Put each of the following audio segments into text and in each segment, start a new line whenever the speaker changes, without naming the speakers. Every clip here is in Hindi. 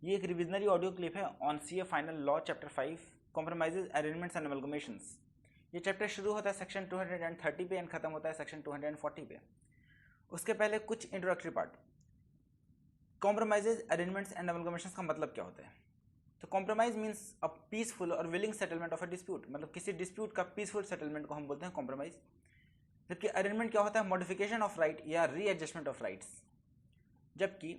ये एक रिविजनरी ऑडियो क्लिप है on CA final law chapter 5 compromises arrangements and amalgamations. ये चैप्टर शुरू होता है सेक्शन 230 पे एंड खत्म होता है सेक्शन 240 पे। उसके पहले कुछ introductory part. Compromises arrangements and amalgamations का मतलब क्या होता है? तो कॉम्प्रोमाइज मीन्स अ पीसफुल और willing settlement of a dispute, मतलब किसी डिस्प्यूट का पीसफुल सेटलमेंट को हम बोलते हैं कॉम्प्रोमाइज। जबकि अरेंजमेंट क्या होता है? मॉडिफिकेशन ऑफ राइट या रीएडजस्टमेंट ऑफ राइट्स। जबकि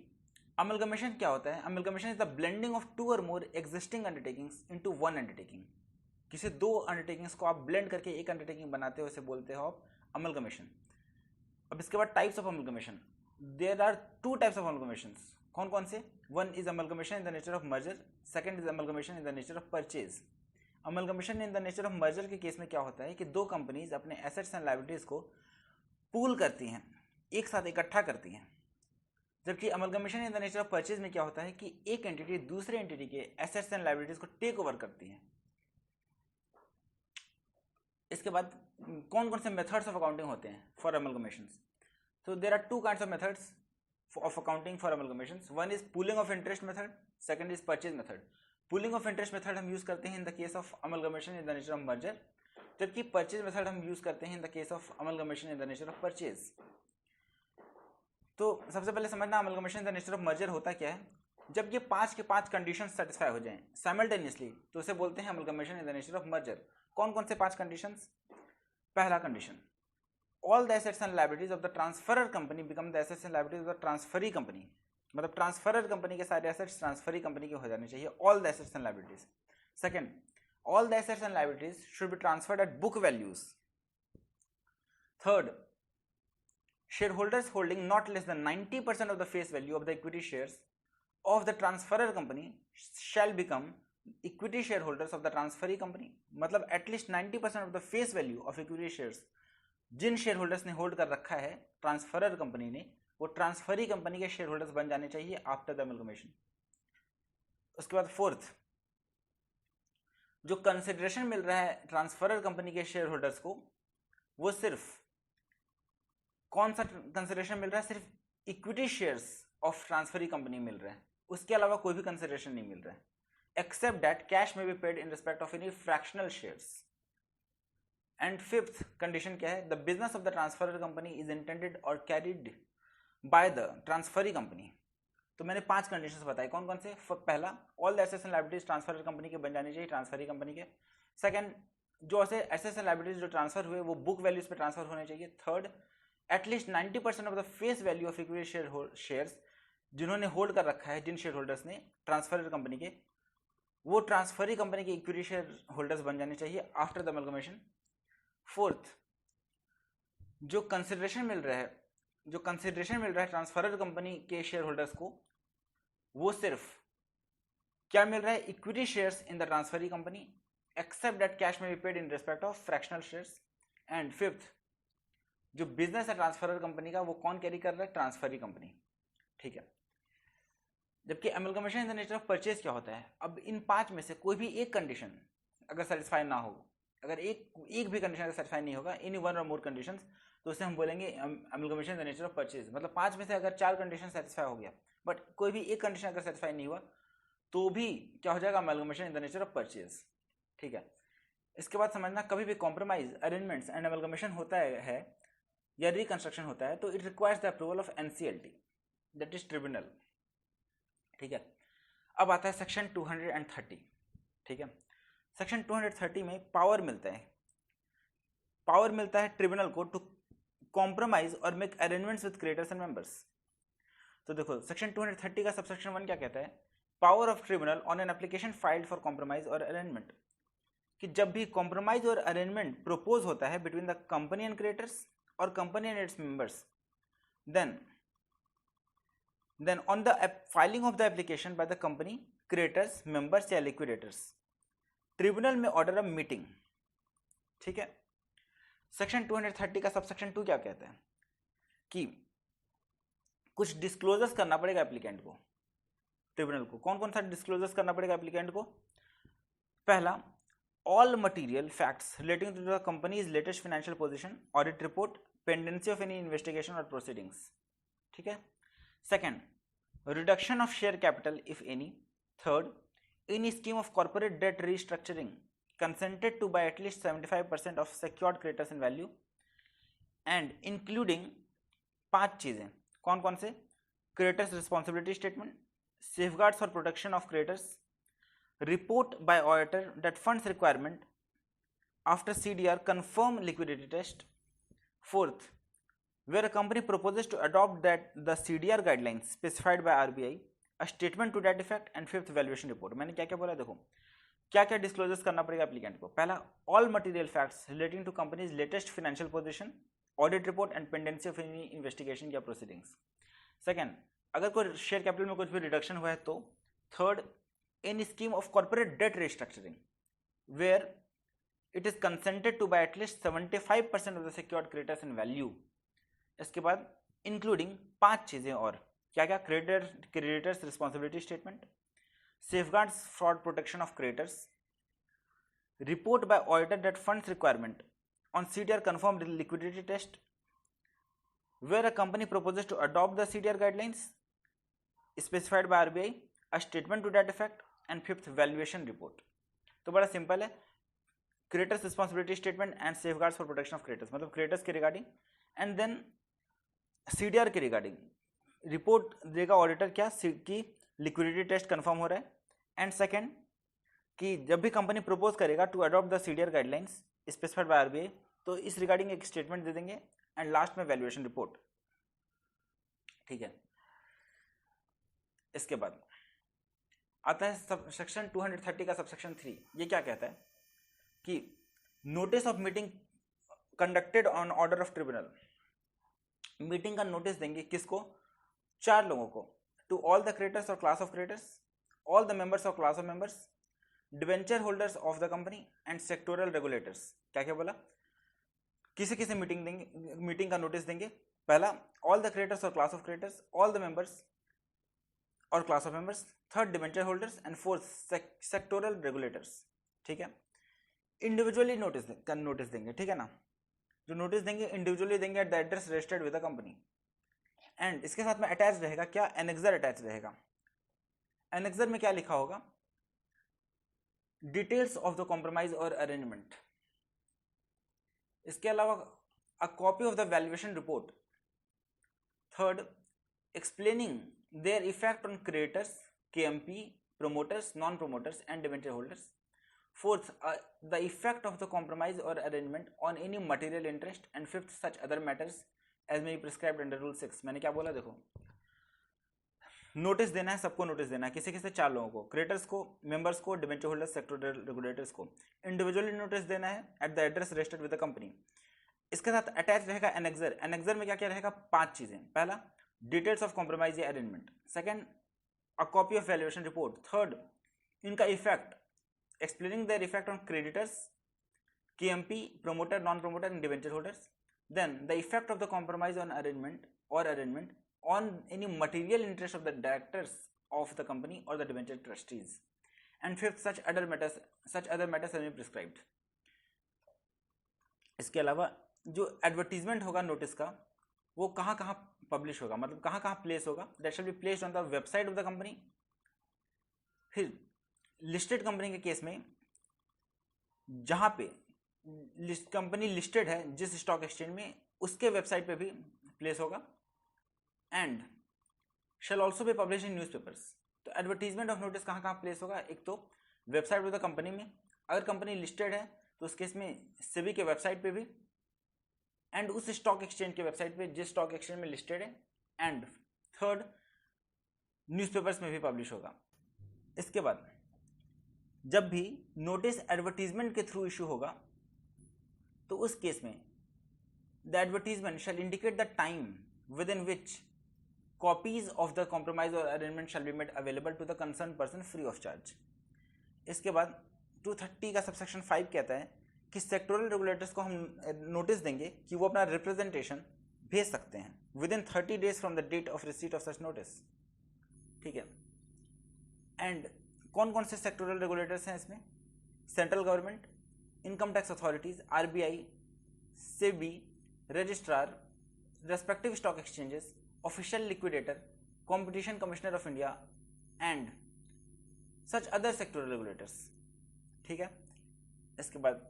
अमलगमेशन क्या होता है? Amalgamation is the blending of two और more existing undertakings into one undertaking. किसी दो अंडरटेकिंग्स को आप ब्लेंड करके एक अंडरटेकिंग बनाते हो, इसे बोलते हो आप अमलगमेशन। अब इसके बाद types of amalgamation. There are two types of amalgamation. कौन कौन से? One is amalgamation in the nature of merger, second is amalgamation in the nature of purchase. Amalgamation in the nature of merger के केस में क्या होता है कि दो कंपनीज अपने एसेट्स एंड लायबिलिटीज को पूल करती हैं, एक साथ इकट्ठा करती हैं। जबकि amalgamation in the nature of purchase में क्या होता है कि एक एंटिटी दूसरे एंटिटी के एसेट्स एंड लायबिलिटीज को टेक ओवर करती है। इसके बाद कौन कौन से मेथड्स ऑफ अकाउंटिंग होते हैं फॉर अमलगमेशंस? तो there are two kinds of methods of accounting for amalgamations. One is pooling of interest method, second is purchase method. Pooling of interest method हम यूज करते हैं in the case of amalgamation in the nature of merger, जबकि परचेज मेथड हम यूज करते हैं in the case of amalgamation in the nature of purchase. तो सबसे पहले समझना amalgamation in the nature of merger होता क्या है। जब ये 5 के 5 कंडीशन सेटिस्फाई हो जाएं साइमल्टेनियसली तो उसे बोलते हैं amalgamation in the nature of merger. कौन कौन से 5 कंडीशंस? पहला condition, all the assets and liabilities of the transferor company become the assets and liabilities of the transferee company. मतलब ट्रांसफरर कंपनी के सारे एसेट्स ट्रांसफरी कंपनी के हो जाने चाहिए, all the assets and liabilities. Second, all the assets and liabilities should be transferred at book values. Third, shareholders holding not less than 90% of the face value of the equity shares of the transferor company shall become equity shareholders of the transferee company। मतलब at least 90% of the face value of equity shares जिन शेयर होल्डर्स ने होल्ड कर रखा है ट्रांसफरर कंपनी ने, वो ट्रांसफरी कंपनी के शेयर होल्डर्स बन जाने चाहिए आफ्टर द अमलगमेशन। उसके बाद फोर्थ, जो कंसिडरेशन मिल रहा है ट्रांसफरर कंपनी के शेयर होल्डर्स को, वो सिर्फ कौन सा कंसिडरेशन मिल रहा है? सिर्फ equity shares of transferee company मिल रहा है, उसके अलावा कोई भी कंसिडरेशन नहीं मिल रहा है, एक्सेप्ट दैट कैश में be paid in respect of any fractional shares. And fifth condition क्या है? The business of the transferor company is intended और carried by the transferee company. तो मैंने 5 कंडीशंस बताई, कौन कौन से? पहला, all the assets and liabilities transferor company के बन जाने चाहिए, ट्रांसफरी कंपनी के। सेकंड, जो एसेट्स एंड लायबिलिटीज जो ट्रांसफर हुए वो बुक वैल्यूज पे ट्रांसफर होने चाहिए। Third, at least 90% of the face value of equity shares जिन्होंने होल्ड कर रखा है, जिन शेयर होल्डर्स ने ट्रांसफर कंपनी के, वो ट्रांसफरी कंपनी के इक्विटी शेयर होल्डर्स बन जाने चाहिए आफ्टर द अमलगमेशन। फोर्थ, जो कंसिडरेशन मिल रहा है ट्रांसफरर कंपनी के शेयर होल्डर्स को, वो सिर्फ क्या मिल रहा है? Equity shares in the transferee company except that cash में be paid in respect of fractional shares. And fifth, जो बिजनेस है ट्रांसफरर कंपनी का, वो कौन कैरी कर रहा है? Transferee company. ठीक है। जबकि amalgamation in the nature of purchase क्या होता है? अब इन 5 में से कोई भी एक कंडीशन अगर सेटिस्फाई ना हो, अगर एक भी कंडीशन अगर सेटिस्फाई नहीं होगा, एनी वन और मोर कंडीशंस, तो उसे हम बोलेंगे amalgamation in the nature of purchase. मतलब 5 में से अगर 4 कंडीशन सेटिस्फाई हो गया बट कोई भी एक कंडीशन अगर सेटिस्फाई नहीं हुआ तो भी क्या हो जाएगा? Amalgamation in the nature of purchase. ठीक है। इसके बाद समझना, कभी भी कॉम्प्रोमाइज, अरेंजमेंट्स एंड अमलगमेशन होता है या रिकंस्ट्रक्शन होता है तो it requires the approval of NCLT, that is tribunal. ठीक है। अब आता है सेक्शन 230। ठीक है। सेक्शन 230 में पावर मिलता है ट्रिब्यूनल को टू कॉम्प्रोमाइज और make arrangements with creditors and members. तो देखो सेक्शन 230 का सबसेक्शन 1 क्या कहता है? Power of tribunal on an application filed for compromise और अरेंजमेंट, कि जब भी कॉम्प्रोमाइज और अरेंजमेंट प्रपोज होता है between the company and creditors or company and its members, then on the filing of the application by the company, creditors, members या liquidators, ट्रिब्यूनल में ऑर्डर ऑफ मीटिंग। ठीक है। सेक्शन 230 का सबसेक्शन 2 क्या कहता है? कि कुछ डिस्क्लोजर्स करना पड़ेगा एप्लीकेंट को, ट्रिब्यूनल को। कौन कौन सा डिस्क्लोजर्स करना पड़ेगा एप्लीकेंट को? पहला, all material facts relating to the company's latest financial position, audit report, pendency of any investigation or proceedings। ठीक है। Second, reduction of share capital if any, Third, any scheme of corporate debt restructuring consented to by at least 75% of secured creditors in value and including 5 चीजें कौन कौन से? Creditors responsibility statement, safeguards for protection of creditors, report by auditor that funds requirement after CDR confirm liquidity test. Fourth, where a company proposes to adopt that the CDR guidelines specified by RBI, a statement to that effect, and fifth, valuation report. मैंने क्या क्या बोला? देखो क्या क्या डिस्क्लोजर्स करना पड़ेगा एप्लीकेंट को. पहला, all material facts relating to companies latest financial position, audit report and pendency of any investigation या प्रोसीडिंग्स. सेकंड, अगर कोई शेयर कैपिटल में कुछ भी रिडक्शन हुआ है तो. Third, any scheme of corporate debt restructuring where it is consented to by at least 75% of the secured creditors in value. इसके बाद इंक्लूडिंग 5 चीजें और क्या क्या? Creditors responsibility statement, safeguards fraud protection of creditors, report by auditor that funds requirement on CDR confirmed liquidity test, where a company proposes to adopt the CDR guidelines specified by RBI, a statement to that effect, and fifth, valuation report. तो बड़ा सिंपल है, creditors responsibility statement and safeguards for protection of creditors, मतलब क्रेडिटर्स के रिगार्डिंग, एंड देन सीडीआर के रिगार्डिंग रिपोर्ट देगा ऑडिटर क्या कि लिक्विडिटी टेस्ट कंफर्म हो रहा है, एंड सेकंड कि जब भी कंपनी प्रपोज करेगा to adopt the CDR guidelines specified by RBI तो इस रिगार्डिंग एक स्टेटमेंट दे देंगे, एंड लास्ट में वैल्यूएशन रिपोर्ट. ठीक है. इसके बाद आता है सेक्शन 230 का सबसेक्शन 3. ये क्या कहता है कि notice of meeting conducted on order of tribunal. Meeting का नोटिस देंगे किसको? 4 लोगों को. टू ऑल द क्रेडिटर्स और class of creditors, all the members और class of members, debenture holders of the company and sectoral regulators. क्या क्या बोला? किसे किसे मीटिंग देंगे, मीटिंग का नोटिस देंगे? पहला, ऑल द क्रेडिटर्स और class of creditors, all the members और class of members, third debenture holders, and fourth sectoral regulators. ठीक है. इंडिविजुअली नोटिस देंगे. ठीक है ना. जो नोटिस देंगे इंडिविजुअली देंगे at the address registered with the company, and इसके साथ में अटैच रहेगा क्या? एनेक्सर अटैच रहेगा. एनेक्सर में क्या लिखा होगा? डिटेल्स ऑफ द कॉम्प्रोमाइज और अरेंजमेंट. इसके अलावा a copy of the valuation report. Third, explaining their effect on creditors, KMP, promoters, non-promoters, and debenture holders. Fourth, the effect of the compromise or arrangement on any material interest. And fifth, such other matters as may be prescribed under Rule 6. मैंने क्या बोला? देखो, नोटिस देना है, सबको नोटिस देना है. किसे किसे? 4 लोगों को, क्रेडिटर्स को, मेंबर्स को, डिबेंचर होल्डर्स, सेक्टोरल रेगुलेटर्स को. इंडिविजुअली नोटिस देना है at the address registered with the company. इसके साथ अटैच रहेगा एनेक्सर. एनेक्सर में क्या क्या रहेगा? 5 चीजें. पहला, डिटेल्स ऑफ कॉम्प्रोमाइज या arrangement. Second, a copy of valuation report. Third, इनका effect, explaining their effect on creditors, KMP, promoter, non-promoter, and debenture holders. Then the effect of the compromise on arrangement on any material interest of the directors of the company or the debenture trustees. And fifth, such other matters as may be prescribed. इसके अलावा जो एडवर्टीजमेंट होगा नोटिस का, वो कहाँ कहाँ पब्लिश होगा, मतलब कहाँ कहाँ प्लेस होगा? That shall be placed on the website of the company. फिर लिस्टेड कंपनी के केस में जहाँ पे कंपनी लिस्टेड है जिस स्टॉक एक्सचेंज में, उसके वेबसाइट पे भी प्लेस होगा. And shall also be publish in newspapers. तो एडवर्टीजमेंट ऑफ नोटिस कहाँ कहाँ प्लेस होगा? एक तो वेबसाइट ऑफ द कंपनी में, अगर कंपनी लिस्टेड है तो उस केस में सेबी के वेबसाइट पे भी, एंड उस स्टॉक एक्सचेंज के वेबसाइट पे जिस स्टॉक एक्सचेंज में लिस्टेड है. एंड थर्ड, न्यूज़पेपर्स में भी पब्लिश होगा. इसके बाद जब भी नोटिस एडवर्टीजमेंट के थ्रू इशू होगा तो उस केस में the advertisement shall indicate the time within which copies of the compromise और arrangement shall be made available to the concern person free of charge. इसके बाद 230 का सबसेक्शन 5 कहता है कि सेक्टोरल रेगुलेटर्स को हम नोटिस देंगे कि वो अपना रिप्रेजेंटेशन भेज सकते हैं within 30 days from the date of receipt of such notice. ठीक है. एंड कौन कौन से सेक्टोरल रेगुलेटर्स हैं इसमें? Central government, income tax authorities, RBI, SEBI, registrar, respective stock exchanges, official liquidator, competition commissioner of India, and such other sectoral regulators. ठीक है, इसके बाद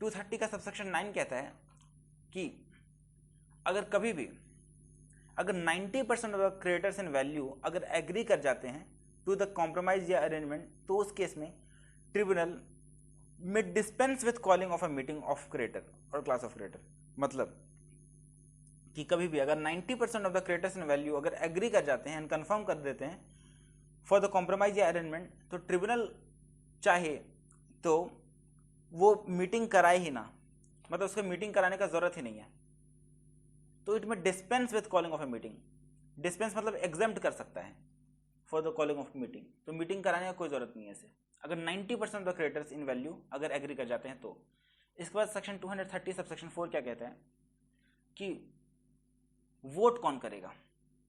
230 का सबसेक्शन 9 कहता है कि अगर कभी भी अगर 90% of the creators in value अगर एग्री कर जाते हैं टू द कॉम्प्रोमाइज या अरेंजमेंट, तो उस केस में ट्रिब्यूनल में dispense with calling of a meeting of creator और क्लास ऑफ क्रिएटर। मतलब कि कभी भी अगर 90% of the creators in value अगर एग्री कर जाते हैं एंड कंफर्म कर देते हैं फॉर द कॉम्प्रोमाइज या अरेंजमेंट, तो ट्रिब्यूनल चाहे तो वो मीटिंग कराए ही ना, मतलब उसको मीटिंग कराने का जरूरत ही नहीं है, तो इट में dispense with calling of a meeting. Dispense मतलब एग्जेम्प्ट कर सकता है for the calling of meeting, तो मीटिंग कराने का कोई जरूरत नहीं है इसे, अगर 90% of the creators in value अगर एग्री कर जाते हैं तो। इसके बाद सेक्शन 230 सबसेक्शन 4 क्या कहता है कि वोट कौन करेगा।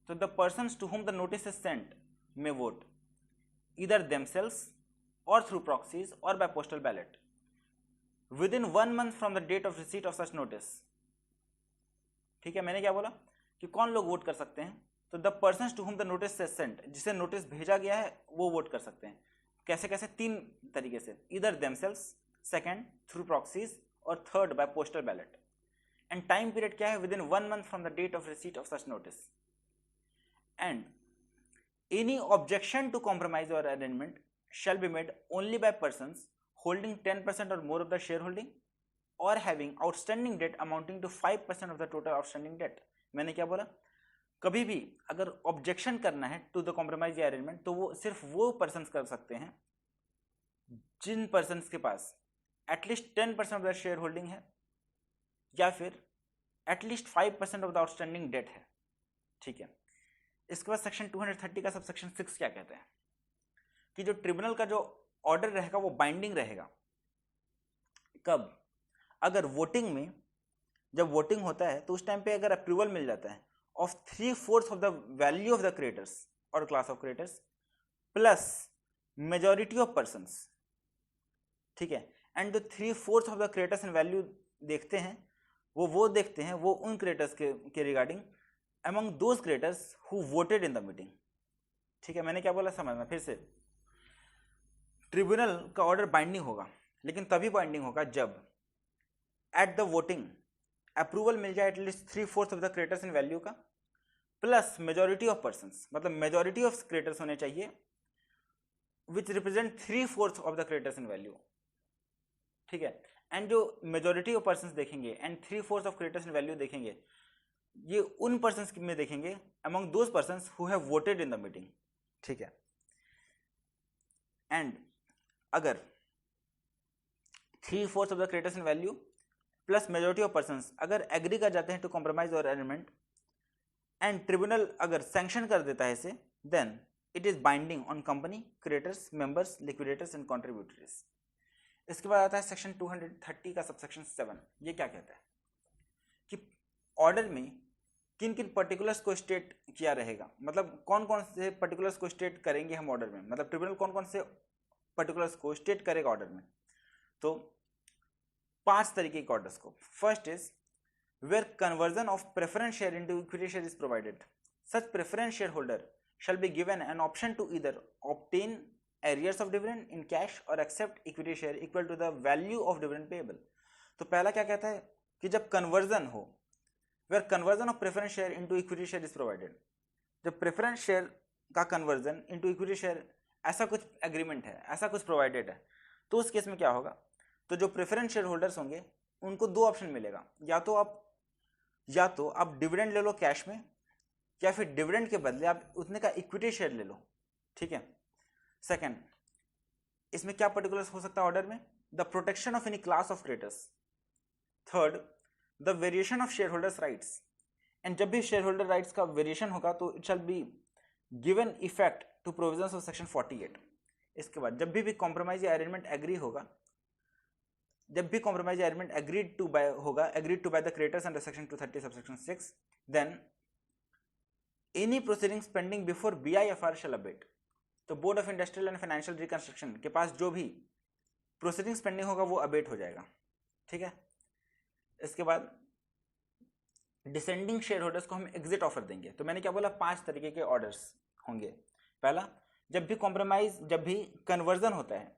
तो the persons to whom the notice is sent may vote either themselves और थ्रू प्रॉक्सीज और by postal ballot within 1 month from the date of receipt of such notice. ठीक है, मैंने क्या बोला कि कौन लोग वोट कर सकते हैं, तो the persons to whom the notice is sent, जिसे नोटिस भेजा गया है वो वोट कर सकते हैं। कैसे कैसे, 3 तरीके से, either themselves, second through proxies और third by postal ballot. And time period क्या है, within 1 month from the date of receipt of such notice. And any objection to compromise और arrangement shall be made only by persons holding 10% or more of the shareholding or having outstanding debt amounting to 5% of the total outstanding debt। मैंने क्या बोला, कभी भी अगर ऑब्जेक्शन करना है टू द कॉम्प्रोमाइज या अरेंजमेंट तो वो सिर्फ वो पर्सन्स कर सकते हैं जिन पर्सन्स के पास at least 10% of the share holding है या फिर at least 5% of the outstanding debt है। ठीक है, इसके बाद सेक्शन 230 का सबसेक्शन 6 क्या कहते हैं कि जो ट्रिब्यूनल का जो ऑर्डर रहेगा वो बाइंडिंग रहेगा। कब, अगर वोटिंग में, जब वोटिंग होता है तो उस टाइम पे अगर अप्रूवल मिल जाता है of 3/4 of the value of the creditors और class of creditors plus majority of persons. ठीक है, एंड जो 3/4 of the creators in value देखते हैं वो देखते हैं वो उन क्रिएटर्स के regarding among those creditors who voted in the meeting. ठीक है, मैंने क्या बोला समझना फिर से, ट्रिब्यूनल का ऑर्डर बाइंडिंग होगा, लेकिन तभी बाइंडिंग होगा जब एट द वोटिंग अप्रूवल मिल जाए at least 3/4 of the creators in value का प्लस मेजॉरिटी ऑफ पर्संस, मतलब मेजॉरिटी ऑफ क्रिएटर्स होने चाहिए which represent 3/4 of the creators in value. ठीक है, एंड जो मेजॉरिटी ऑफ पर्संस देखेंगे and 3/4 of creators in value देखेंगे, ये उन पर्संस में देखेंगे among those persons who have voted in the meeting. ठीक है, एंड अगर 3/4 of the creators in value plus majority of persons अगर एग्री कर जाते हैं टू कॉम्प्रोमाइज और अरेंजमेंट एंड ट्रिब्यूनल अगर सैंक्शन कर देता है इसे, then it is binding on company, creators, members, liquidators and contributories. इसके बाद आता है सेक्शन 230 का सबसेक्शन 7। ये क्या कहता है कि ऑर्डर में किन किन पर्टिकुलर्स को स्टेट किया रहेगा, मतलब कौन कौन से पर्टिकुलर्स को स्टेट करेंगे हम ऑर्डर में, मतलब ट्रिब्यूनल कौन कौन से पर्टिकुलर्स को स्टेट करेगा ऑर्डर में। तो 5 तरीके के ऑर्डर्स को। First is where conversion of preference share into equity share is provided, such preference share holder shall be given an option to either obtain arrears of dividend in cash or accept equity share equal to the value of dividend payable। तो पहला क्या कहता है कि जब कन्वर्जन हो, where conversion of preference share into equity share is provided, जब प्रेफरेंस शेयर का कन्वर्जन इनटू इक्विटी शेयर ऐसा कुछ एग्रीमेंट है, ऐसा कुछ प्रोवाइडेड है, तो उस केस में क्या होगा, तो जो प्रेफरेंस शेयर होल्डर्स होंगे उनको 2 ऑप्शन मिलेगा, या तो आप डिविडेंड ले लो कैश में, या फिर डिविडेंड के बदले आप उतने का इक्विटी शेयर ले लो। ठीक है, सेकंड, इसमें क्या पर्टिकुलर्स हो सकता है ऑर्डर में, the protection of any class of creditors. Third, the variation of share holders rights, and जब भी शेयर होल्डर राइट्स का वेरिएशन होगा तो it shall be given effect to provisions of section 48। इसके बाद जब भी कॉम्प्रोमाइज या अरेंजमेंट एग्री होगा, जब भी कॉम्प्रोमाइज या arrangement agreed to by the creditors under section 230 subsection 6, then any proceedings pending before BIFR shall abate. तो board of industrial and financial reconstruction के पास जो भी प्रोसीडिंग्स पेंडिंग होगा वो अबेट हो जाएगा। ठीक है, इसके बाद डिसेंडिंग शेयर होल्डर्स को हम एग्जिट ऑफर देंगे। तो मैंने क्या बोला, 5 तरीके के ऑर्डर्स होंगे। पहला, जब भी कन्वर्जन होता है,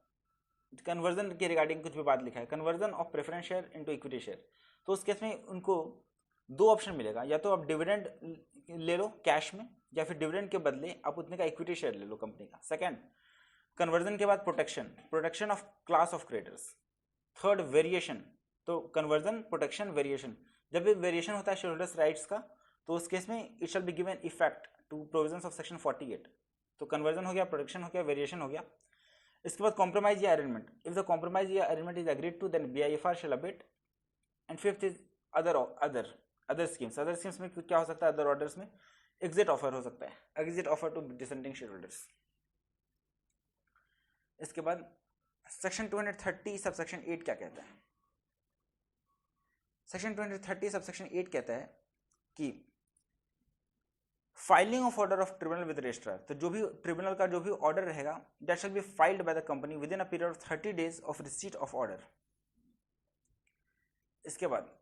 कन्वर्जन के रिगार्डिंग कुछ भी बात लिखा है, conversion of preference share into equity share, तो उस केस में उनको दो ऑप्शन मिलेगा, या तो आप डिविडेंड ले लो कैश में, या फिर डिविडेंड के बदले आप उतने का इक्विटी शेयर ले लो कंपनी का। सेकंड, कन्वर्जन के बाद protection of class of creditors. Third, variation, तो कन्वर्जन, प्रोटेक्शन, वेरिएशन। जब भी वेरिएशन होता है शेयर होल्डर्स राइट्स का, तो उस केस में it shall be given effect to provisions of section 48। तो कन्वर्जन हो गया, प्रोटेक्शन हो गया, वेरिएशन हो गया। इसके बाद कॉम्प्रोमाइज या अरेंजमेंट। इफ द कॉम्प्रोमाइज या arrangement is agreed to then BIFR shall abate. And fifth is other schemes. Other schemes में क्या हो सकता है? अदर ऑर्डर्स में एग्जिट ऑफर हो सकता है, exit offer to dissenting share holders. इसके बाद सेक्शन 230 सबसेक्शन 8 क्या कहता है? सेक्शन 230 सबसेक्शन 8 कहता है कि filing of order of tribunal with registrar. तो जो भी ट्रिब्यूनल का जो भी ऑर्डर रहेगा, that shall be filed by the company with in a period of 30 days of receipt of order. इसके बाद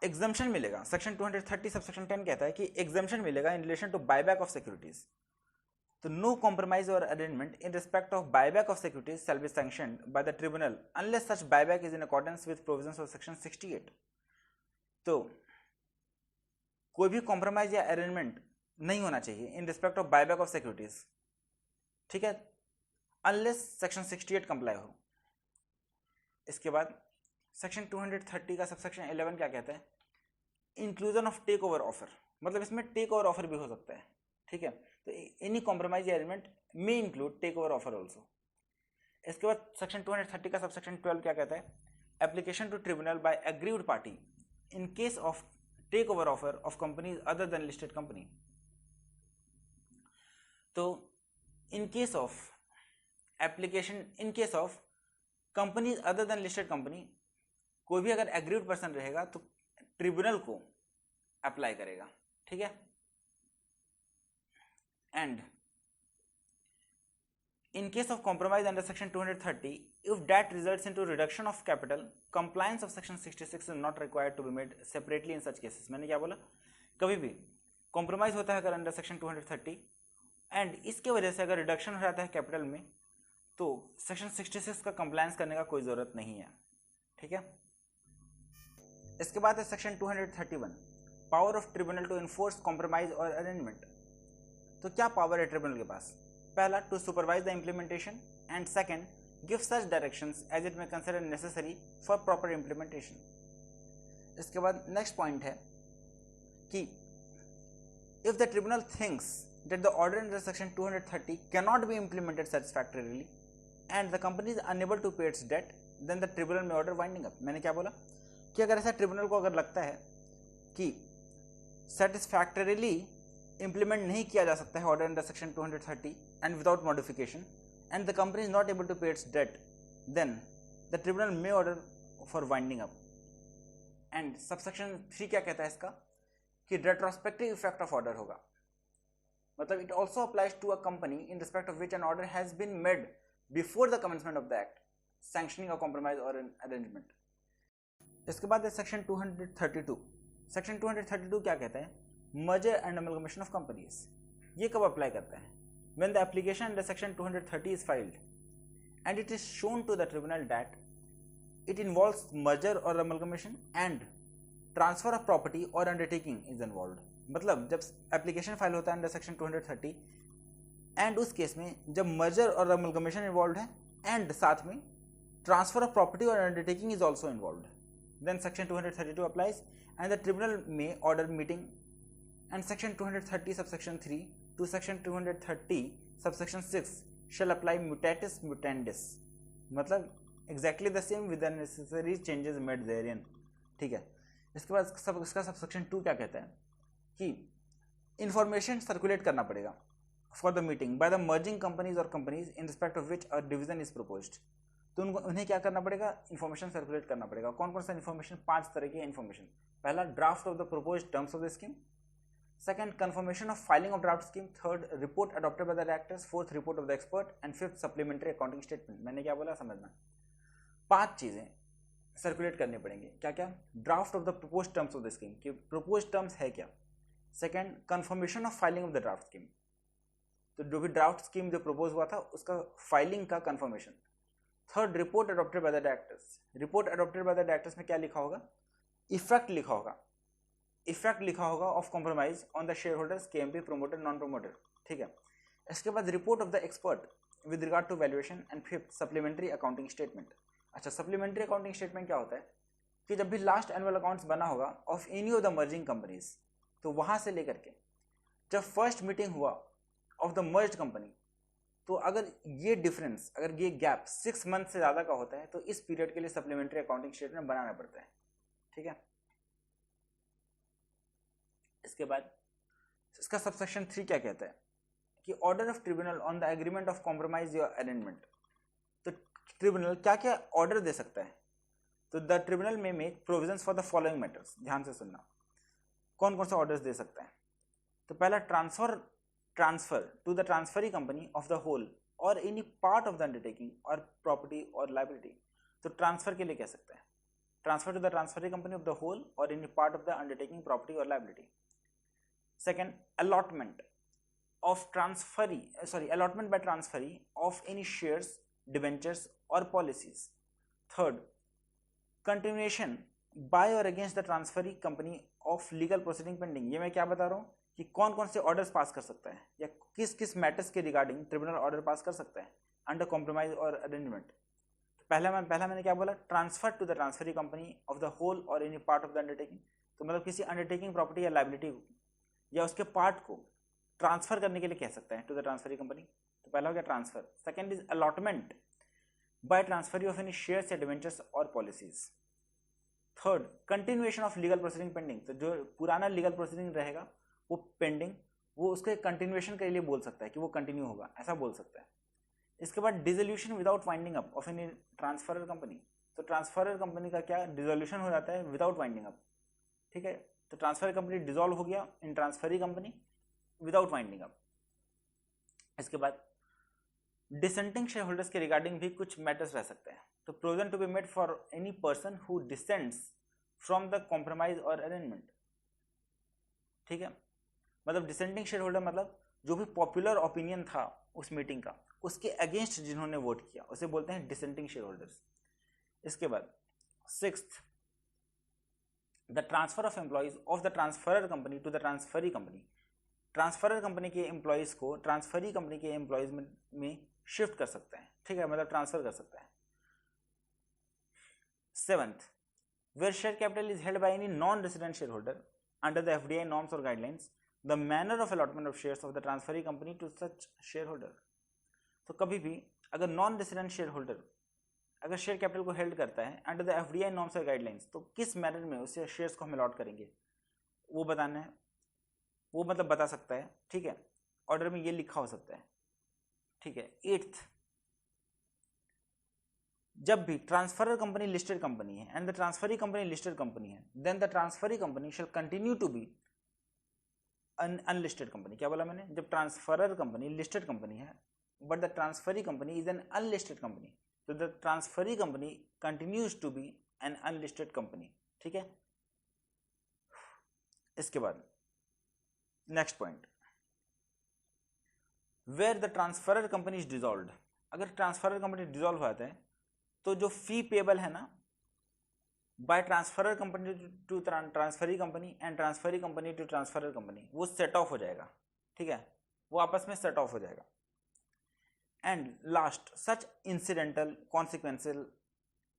एग्जम्पशन मिलेगा। सेक्शन 230 सबसेक्शन 10 कहता है कि एग्जम्पशन मिलेगा in relation to buyback of securities. तो नो कॉम्प्रोमाइज और arrangement in respect of buyback of securities shall be sanctioned by the tribunal unless such buyback is in accordance with provisions of section 68। तो कोई भी कॉम्प्रोमाइज या अरेंजमेंट नहीं होना चाहिए इन respect of buyback of securities, ठीक है, अनलेस सेक्शन 68 कंप्लाई हो। इसके बाद सेक्शन 230 का सबसेक्शन 11 क्या कहता है? Inclusion of take over offer. मतलब इसमें टेक ओवर ऑफर भी हो सकता है, ठीक है। तो एनी कॉम्प्रोमाइज या arrangement may include take over offer also. इसके बाद सेक्शन 230 का सबसेक्शन 12 क्या कहता है? Application to tribunal by aggrieved party in case of take over offer of companies other than listed company. तो in case of application, in case of companies other than listed company, कोई भी अगर एग्रीव्ड पर्सन रहेगा तो ट्रिब्यूनल को अप्लाई करेगा, ठीक है। And in case of compromise under section 230, if that results into reduction of capital, compliance of section 66 is not required to be made separately in such cases। मैंने क्या बोला? कभी भी कॉम्प्रोमाइज होता है अगर अंडर सेक्शन 230 एंड इसके वजह से अगर रिडक्शन हो जाता है कैपिटल में, तो सेक्शन 66 का कंप्लायंस करने का कोई जरूरत नहीं है, ठीक है। इसके बाद है section 231, power of tribunal to enforce compromise और अरेंजमेंट। तो क्या पावर है ट्रिब्यूनल के पास? पहला, to supervise the implementation, and second, give such directions as it may consider necessary for proper implementation. इसके बाद नेक्स्ट पॉइंट है कि if the tribunal thinks that the order under section 230 cannot be implemented satisfactorily and the company is unable to pay its debt, then the tribunal में ऑर्डर वाइंडिंग अप। मैंने क्या बोला कि अगर ऐसा ट्रिब्यूनल को अगर लगता है कि सेटिस्फैक्टरीली इम्प्लीमेंट नहीं किया जा सकता है order under section 230 and without modification and the company is not able to pay its debt, then the tribunal may order for winding up. And subsection 3 क्या कहता है इसका? कि रेट्रोस्पेक्टिव इफेक्ट ऑफ ऑर्डर होगा। मतलब it also applies to a company in respect of which an order has been made before the commencement of the act sanctioning a compromise और एन अरेंजमेंट। इसके बाद है सेक्शन 232। सेक्शन 232 क्या कहता है? Merger and amalgamation of companies. ये कब अप्लाई करता है? When the application under section 230 is filed and it is shown to the tribunal that it involves merger और amalgamation and transfer of property और अंडरटेकिंग इज इन्वॉल्व्ड। मतलब जब एप्लीकेशन फाइल होता है अंडर सेक्शन 230 एंड उस केस में जब मर्जर और अमलगमेशन इन्वॉल्व है एंड साथ में ट्रांसफर ऑफ प्रॉपर्टी और undertaking is also involved, then section 232 applies and the tribunal may order meeting, and section 230 subsection 3 to section 230 subsection 6 shall apply mutatis mutandis, मतलब exactly the same with the necessary changes made therein, ठीक है। इसके बाद इसका सबसेक्शन 2 क्या कहता है कि इंफॉर्मेशन सर्कुलेट करना पड़ेगा for the meeting by the merging companies और companies in respect of which a division is proposed. तो उन्हें क्या करना पड़ेगा? इन्फॉर्मेशन सर्कुलेट करना पड़ेगा। कौन कौन सा इन्फॉर्मेशन? 5 तरह की इन्फॉर्मेशन। पहला, draft of the proposed terms of the scheme. Second, confirmation of filing of draft scheme. Third, report adopted by the directors. Fourth, report of the expert. And fifth, supplementary accounting statement. मैंने क्या बोला समझना? 5 चीजें सर्कुलेट करनी पड़ेंगी। क्या क्या? Draft of the proposed terms of the scheme, कि प्रपोज्ड टर्म्स है क्या। Second, confirmation of filing of the draft scheme, तो जो भी ड्राफ्ट स्कीम जो प्रपोज हुआ था उसका फाइलिंग का confirmation. Third, report adopted by the directors, report adopted by the directors में क्या लिखा होगा, इफेक्ट लिखा होगा, इफेक्ट लिखा होगा of compromise on the share holders, KMP, promoter, non promoter, ठीक है। इसके बाद report of the expert with regard to valuation and fifth, supplementary accounting statement. अच्छा, सप्लीमेंट्री अकाउंटिंग स्टेटमेंट क्या होता है कि जब भी लास्ट एनुअल अकाउंट्स बना होगा of any of the merging companies, तो वहां से लेकर के जब फर्स्ट मीटिंग हुआ ऑफ द मर्ज्ड कंपनी, तो अगर ये डिफरेंस, अगर ये गैप 6 मंथ से ज़्यादा का होता है तो इस पीरियड के लिए सप्लीमेंट्री अकाउंटिंग स्टेटमेंट बनाना पड़ता है, ठीक है। इसके बाद इसका सबसेक्शन 3 क्या कहता है कि order of tribunal on the agreement of compromise या अरेंजमेंट। तो ट्रिब्यूनल क्या क्या ऑर्डर दे सकता है, तो द ट्रिब्यूनल में make provisions for the following matters, ध्यान से सुनना कौन कौन से ऑर्डर्स दे सकता है। तो पहला, transfer to the transferee company of the whole और any part of the undertaking और प्रॉपर्टी और लाइबिलिटी। तो ट्रांसफर के लिए कह सकता है transfer to the transferee company of the whole और any part of the undertaking, property और liability. Second, allotment of transferee allotment by transferee of any shares, debentures और पॉलिसीज। थर्ड, कंटिन्यूएशन बाय और against the transferee company of legal proceeding pending. ये मैं क्या बता रहा हूँ कि कौन कौन से ऑर्डर्स पास कर सकता है या किस किस मैटर्स के रिगार्डिंग ट्रिब्यूनल ऑर्डर पास कर सकता है अंडर कॉम्प्रोमाइज और अरेंजमेंट। पहला मैंने क्या बोला, transfer to the transferee company of the whole और any part of the undertaking. तो मतलब किसी अंडरटेकिंग, प्रॉपर्टी या लाइबिलिटी या उसके पार्ट को ट्रांसफर करने के लिए कह सकता है टू द ट्रांसफरी कंपनी। तो पहला हो गया transfer. Second is allotment by transferee of any shares या डिवेंचर्स और policies. Third, continuation of legal proceeding pending. तो जो पुराना लीगल प्रोसीडिंग रहेगा वो पेंडिंग, वो उसके कंटिन्यूएशन के लिए बोल सकता है कि वो कंटिन्यू होगा, ऐसा बोल सकता है। इसके बाद dissolution without winding up of any transferor company. तो ट्रांसफरर कंपनी का क्या डिसोल्यूशन हो जाता है विदाउट वाइंडिंग अप, ठीक है। तो ट्रांसफर कंपनी डिसॉल्व हो गया in transferee company without winding up. इसके बाद डिसेंटिंग शेयर होल्डर्स के रिगार्डिंग भी कुछ मैटर्स रह सकते हैं। तो provision to be made for any person who dissents from the compromise और अरेंजमेंट, ठीक है। मतलब डिसेंटिंग शेयर होल्डर मतलब जो भी पॉपुलर ओपिनियन था उस मीटिंग का, उसके अगेंस्ट जिन्होंने वोट किया उसे बोलते हैं डिसेंटिंग शेयर होल्डर्स। इसके बाद sixth, the transfer of employees of the transferor company to the transferee company. Transferor company के एम्प्लॉइज को ट्रांसफरी कंपनी के एम्प्लॉइज में शिफ्ट कर सकता है, ठीक है, मतलब ट्रांसफर कर सकता है। Seventh, where share capital is held by any non resident share holder under the FDI norms और guidelines, the manner of allotment of shares of the transferee company to such share holder. तो कभी भी अगर नॉन रेसिडेंट शेयर होल्डर अगर शेयर कैपिटल को हेल्ड करता है अंडर द एफडीआई नॉर्म्स और गाइडलाइंस, तो किस मैनर में उसे शेयर्स को हम अलॉट करेंगे वो बताना है, वो मतलब बता सकता है, ठीक है। ऑर्डर में ये लिखा हो सकता है, ठीक है। एट्थ, जब भी ट्रांसफरर कंपनी लिस्टेड कंपनी है and the transferee company listed company है, then the transferee company shall continue to be unlisted company. क्या बोला मैंने, जब ट्रांसफरर कंपनी लिस्टेड कंपनी है but the transferee company is an unlisted company, तो the transferee company continues to be an unlisted company, ठीक है। इसके बाद next point, where the transferor company is dissolved. अगर ट्रांसफरर कंपनी डिसॉल्व हो जाता है तो जो फी पेबल है ना by transferor company to transferee company and transferee company to transferor company, वो सेट ऑफ हो जाएगा, ठीक है, वो आपस में सेट ऑफ हो जाएगा। And last, such incidental, consequential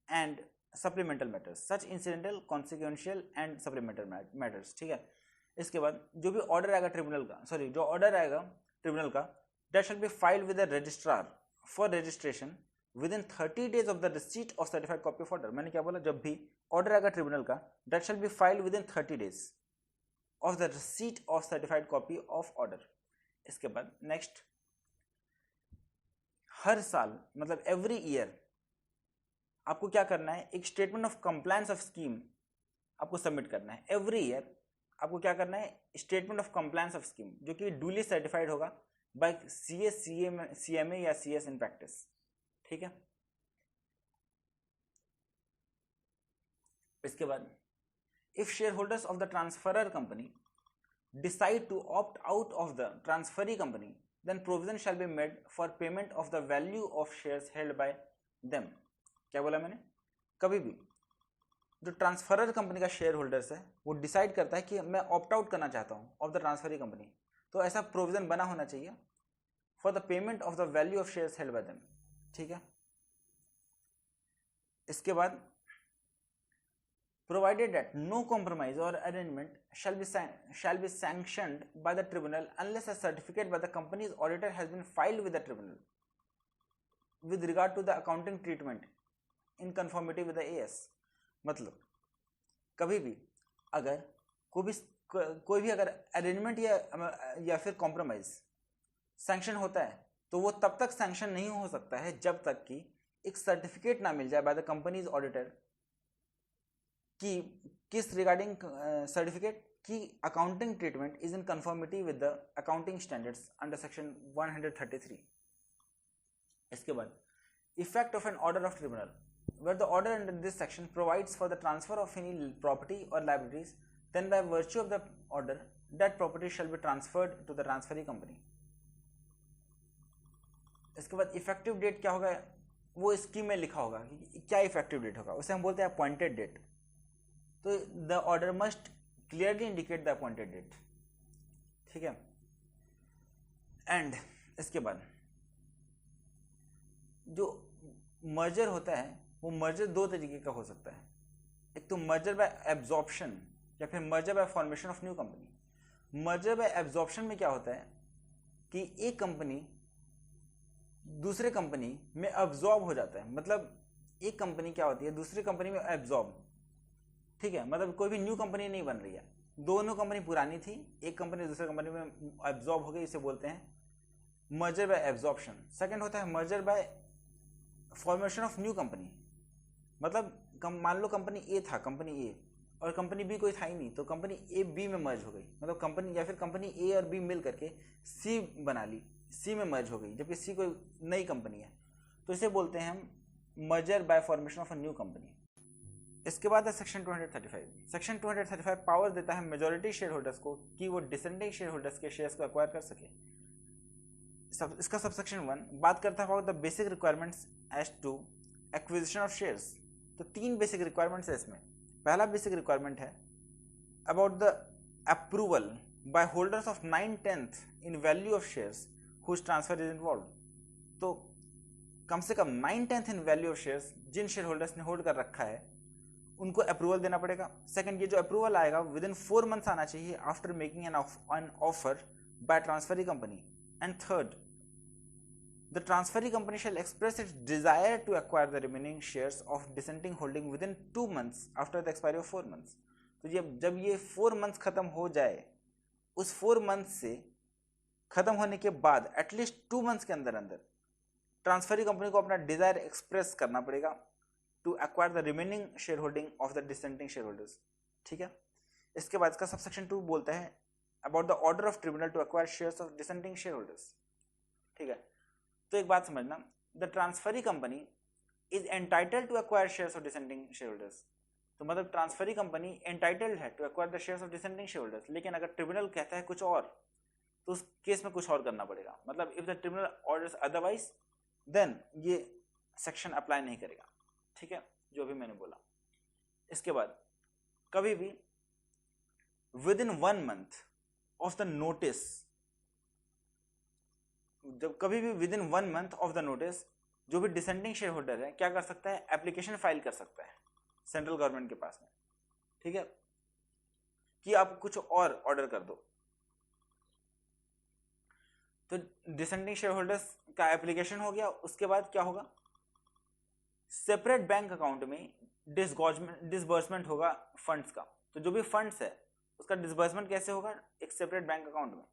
and supplemental matters, such incidental, consequential and supplemental matters, ठीक है। इसके बाद जो भी ऑर्डर आएगा ट्रिब्यूनल का, जो ऑर्डर आएगा ट्रिब्यूनल का, that shall be filed with the registrar for registration with in 30 days of the receipt of certified copy of order. मैंने क्या बोला, जब भी ऑर्डर आएगा ट्रिब्यूनल का, that shall be filed with in 30 days of the receipt of certified copy of order. इसके बाद नेक्स्ट, हर साल मतलब एवरी ईयर आपको क्या करना है, एक statement of compliance of scheme आपको सबमिट करना है। एवरी ईयर आपको क्या करना है, statement of compliance of scheme, जो कि डूली सर्टिफाइड होगा बाय सीएमए या सीएस इन प्रैक्टिस, ठीक है। इसके बाद, if share holders of the transferor company decide to opt out of the transferee company, then provision shall be made for payment of the value of shares held by them. क्या बोला मैंने? कभी भी जो ट्रांसफरर कंपनी का शेयर होल्डर्स है वो डिसाइड करता है कि मैं ऑप्ट आउट करना चाहता हूँ ऑफ द ट्रांसफरी कंपनी, तो ऐसा प्रोविजन बना होना चाहिए for the payment of the value of shares held by them. ठीक है. इसके बाद provided that no compromise or arrangement shall be sanctioned by the tribunal unless a certificate by the company's auditor has been filed with the tribunal with regard to the accounting treatment in conformity with the AS. मतलब कभी भी अगर कोई भी अगर अरेंजमेंट या फिर कॉम्प्रोमाइज सैंक्शन होता है तो वो तब तक सैंक्शन नहीं हो सकता है जब तक कि एक सर्टिफिकेट ना मिल जाए बाय द कंपनीज ऑडिटर कि किस रिगार्डिंग सर्टिफिकेट की accounting treatment is in conformity with the accounting standards under section 133. इसके बाद effect of an order of tribunal where the order under this section provides for the transfer of any property or liabilities, then by virtue of the order that property shall be transferred to the transferee company. इसके बाद इफेक्टिव डेट क्या होगा वो स्कीम में लिखा होगा कि क्या इफेक्टिव डेट होगा, उसे हम बोलते हैं अपॉइंटेड डेट. तो the order must clearly indicate the appointed date. ठीक है. एंड इसके बाद जो मर्जर होता है वो मर्जर दो तरीके का हो सकता है. एक तो मर्जर बाय एब्जॉर्प्शन या फिर merger bye formation of new company. Merger bye absorption में क्या होता है कि एक कंपनी दूसरे कंपनी में एब्जॉर्ब हो जाता है. मतलब एक कंपनी क्या होती है दूसरी कंपनी में एब्जॉर्ब. ठीक है. मतलब कोई भी न्यू कंपनी नहीं बन रही है, दोनों कंपनी पुरानी थी, एक कंपनी दूसरे कंपनी में एब्जॉर्ब हो गई, इसे बोलते हैं मर्जर बाय एब्जॉर्प्शन. सेकंड होता है merger bye formation of new company. मतलब मान लो कंपनी ए था, कंपनी ए, और कंपनी बी कोई था ही नहीं, तो कंपनी ए बी में मर्ज हो गई. मतलब कंपनी या फिर कंपनी ए और बी मिल करके सी बना ली, सी में मर्ज हो गई, जबकि सी कोई नई कंपनी है, तो इसे बोलते हैं हम merger bye formation of a new company. इसके बाद है सेक्शन 235. सेक्शन 235 पावर देता है मेजॉरिटी शेयर होल्डर्स को कि वो डिसेंडिंग शेयर होल्डर्स के शेयर्स को एक्वायर कर सके. इसका सबसेक्शन 1 बात करता है about the basic requirements as to acquisition of shares. तो 3 बेसिक रिक्वायरमेंट्स है इसमें. पहला बेसिक रिक्वायरमेंट है about the approval by holders of 9/10 in value of shares whose transfer is involve. तो कम से कम 9/10 इन वैल्यू ऑफ शेयर्स जिन शेयर होल्डर्स ने होल्ड कर रखा है उनको अप्रूवल देना पड़ेगा. सेकंड, ये जो अप्रूवल आएगा विद इन 4 मंथ्स आना चाहिए after making an offer by transferee company. And third, the transferee company shall express its desire to acquire the remaining shares of dissenting holding within 2 months after the expiry of 4 months. तो जब ये 4 months खत्म हो जाए, उस 4 months से खत्म होने के बाद एटलीस्ट 2 months के अंदर ट्रांसफरी कंपनी को अपना डिजायर एक्सप्रेस करना पड़ेगा to acquire the remaining share holding of the dissenting share holders. ठीक है. इसके बाद इसका सबसेक्शन 2 बोलता है about the order of tribunal to acquire shares of dissenting share holders. ठीक है. तो एक बात समझना, the transferee company is entitled to acquire shares of dissenting share holders. तो मतलब ट्रांसफरी कंपनी एंटाइटल्ड है to acquire the shares of dissenting share holders. लेकिन अगर ट्रिब्यूनल कहता है कुछ और तो उस केस में कुछ और करना पड़ेगा. मतलब if the tribunal orders otherwise then ये सेक्शन अप्लाई नहीं करेगा. ठीक है, जो भी मैंने बोला. इसके बाद कभी भी with in 1 month of the notice, जब कभी भी with in 1 month of the notice जो भी डिसेंडिंग शेयर होल्डर है क्या कर सकता है, एप्लीकेशन फाइल कर सकता है सेंट्रल गवर्नमेंट के पास में. ठीक है, कि आप कुछ और ऑर्डर कर दो. तो डिसेंडिंग शेयर होल्डर्स का एप्लीकेशन हो गया. उसके बाद क्या होगा, सेपरेट बैंक अकाउंट में डिसबर्समेंट होगा फंड्स का. तो जो भी फंड्स है उसका डिसबर्समेंट कैसे होगा, एक सेपरेट बैंक अकाउंट में.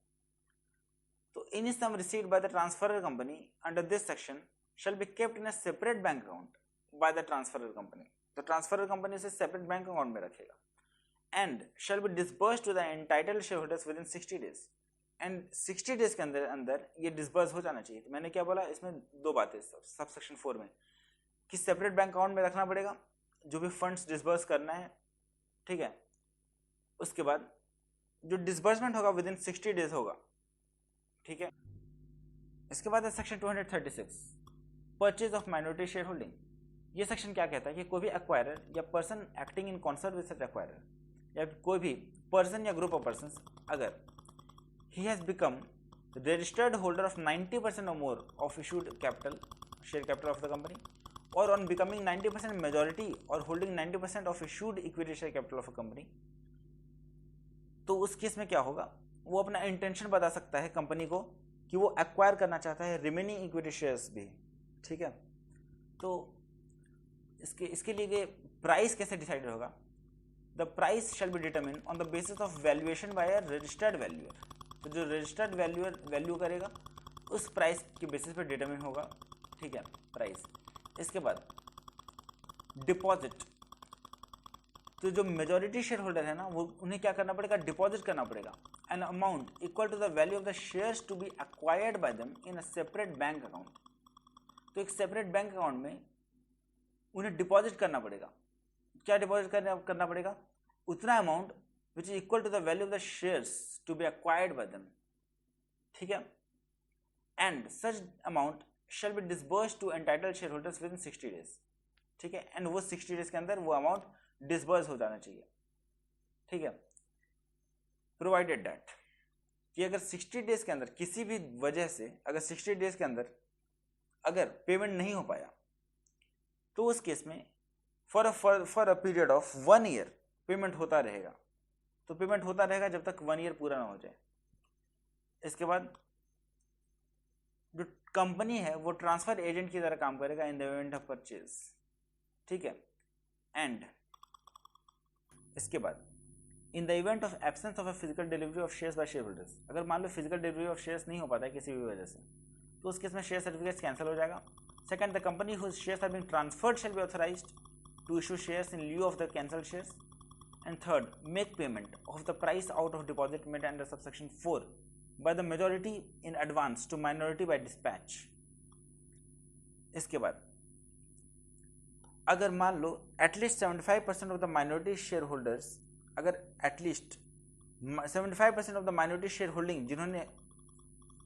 तो any sum received by the transferor company under this section shall be kept in a separate bank account by the transferor company. तो ट्रांसफरर कंपनी से सेपरेट बैंक अकाउंट में रखेगा. And shall be disbursed to the entitled shareholders within 60 days. And 60 days के अंदर ये डिसबर्स हो जाना चाहिए. तो मैंने क्या बोला, इसमें 2 बातें सब सेक्शन 4 में कि सेपरेट बैंक अकाउंट में रखना पड़ेगा जो भी फंड्स डिसबर्स करना है. ठीक है. उसके बाद जो डिसबर्समेंट होगा विद इन 60 डेज होगा, ठीक है। इसके बाद है section 236 purchase of minority share holding. ये सेक्शन क्या कहता है कि कोई भी एक्वायरर या person acting in concert with such acquirer या कोई भी पर्सन या ग्रुप ऑफ पर्सन अगर he has become registered holder of 90% or more of issued capital share capital of the company or on becoming 90% majority or holding 90% of issued equity share capital of a company, तो उस केस में क्या होगा, वो अपना इंटेंशन बता सकता है कंपनी को कि वो एक्वायर करना चाहता है रिमेनिंग इक्विटी शेयर्स भी, ठीक है। तो इसके लिए प्राइस कैसे डिसाइड होगा, the price shall be determine on the basis of valuation by a registered valuer. तो जो रजिस्टर्ड वैल्यू करेगा उस प्राइस के बेसिस पे डिटरमिन होगा, ठीक है, प्राइस। इसके बाद डिपॉजिट, तो जो मेजॉरिटी शेयर होल्डर है ना वो उन्हें क्या करना पड़ेगा, डिपॉजिट करना पड़ेगा an amount equal to the value of the shares to be acquired by them in a separate bank account. तो एक सेपरेट बैंक अकाउंट में उन्हें डिपॉजिट करना पड़ेगा। क्या डिपॉजिट करना पड़ेगा, उतना amount which is equal to the value of the shares to be acquired by them, ठीक है। and such amount shall be disbursed to entitled shareholders within 60 days, ठीक है। and वो 60 days के अंदर वो अमाउंट डिसबर्स हो जाना चाहिए, ठीक है। प्रोवाइडेड दैट कि अगर 60 डेज के अंदर किसी भी वजह से अगर 60 डेज के अंदर अगर पेमेंट नहीं हो पाया तो उस केस में for a period of 1 year payment होता रहेगा। तो पेमेंट होता रहेगा जब तक 1 ईयर पूरा ना हो जाए। इसके बाद जो कंपनी है वो ट्रांसफर एजेंट की तरह काम करेगा in the event of purchase, ठीक है। एंड इसके बाद in the event of absence of a physical delivery of shares by share holders, अगर मान लो फिजिकल डिलीवरी ऑफ शेयर्स नहीं हो पाता है किसी भी वजह से तो उस केस में शेयर सर्टिफिकेट्स कैंसिल हो जाएगा। Second, the company whose shares are being transferred shall be authorised to issue shares in lieu of the cancelled shares. And third, make payment of the price out of deposit made under subsection 4 by the majority in advance to minority by dispatch। इसके बाद अगर मान लो at least 75% of the minority share holders, अगर at least 75% of the minority share holding जिन्होंने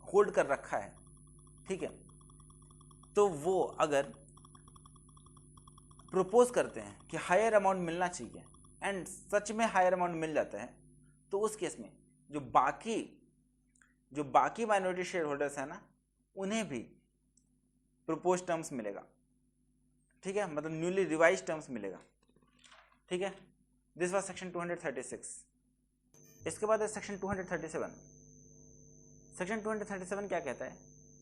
होल्ड कर रखा है, ठीक है, तो वो अगर प्रपोज करते हैं कि हायर अमाउंट मिलना चाहिए एंड सच में हायर अमाउंट मिल जाता है तो उस केस में जो बाकी माइनॉरिटी शेयर होल्डर्स है ना उन्हें भी प्रपोज टर्म्स मिलेगा, ठीक है, मतलब न्यूली रिवाइज टर्म्स मिलेगा, ठीक है। This was section 236। इसके बाद है सेक्शन 237। सेक्शन 237 क्या कहता है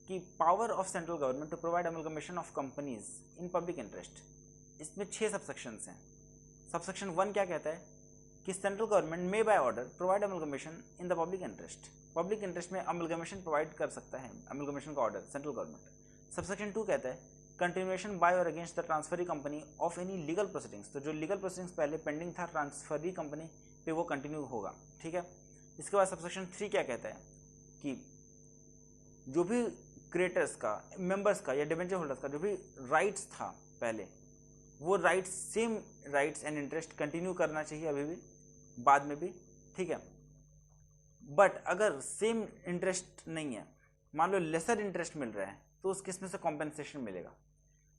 कि power of central government to provide amalgamation of companies in public interest. इसमें 6 सबसेक्शंस हैं। सबसेक्शन 1 क्या कहता है कि central government may by order provide amalgamation in the public interest. Public interest में अमलगमेशन प्रोवाइड कर सकता है, अमलगमेशन का ऑर्डर सेंट्रल गवर्नमेंट। सबसेक्शन 2 कहता है कंटिन्यूएशन बाय और against the transferee company of any legal proceedings. तो जो लीगल प्रोसीडिंग्स पहले पेंडिंग था ट्रांसफरी कंपनी पे वो कंटिन्यू होगा, ठीक है। इसके बाद सबसेक्शन 3 क्या कहता है कि जो भी क्रिएटर्स का, मेंबर्स का या डिबेंचर होल्डर्स का जो भी राइट्स था पहले, वो rights, same rights and interest continue करना चाहिए अभी भी, बाद में भी, ठीक है। बट अगर सेम इंटरेस्ट नहीं है, मान लो लेसर इंटरेस्ट मिल रहा है, तो उस केस में से कॉम्पेंसेशन मिलेगा।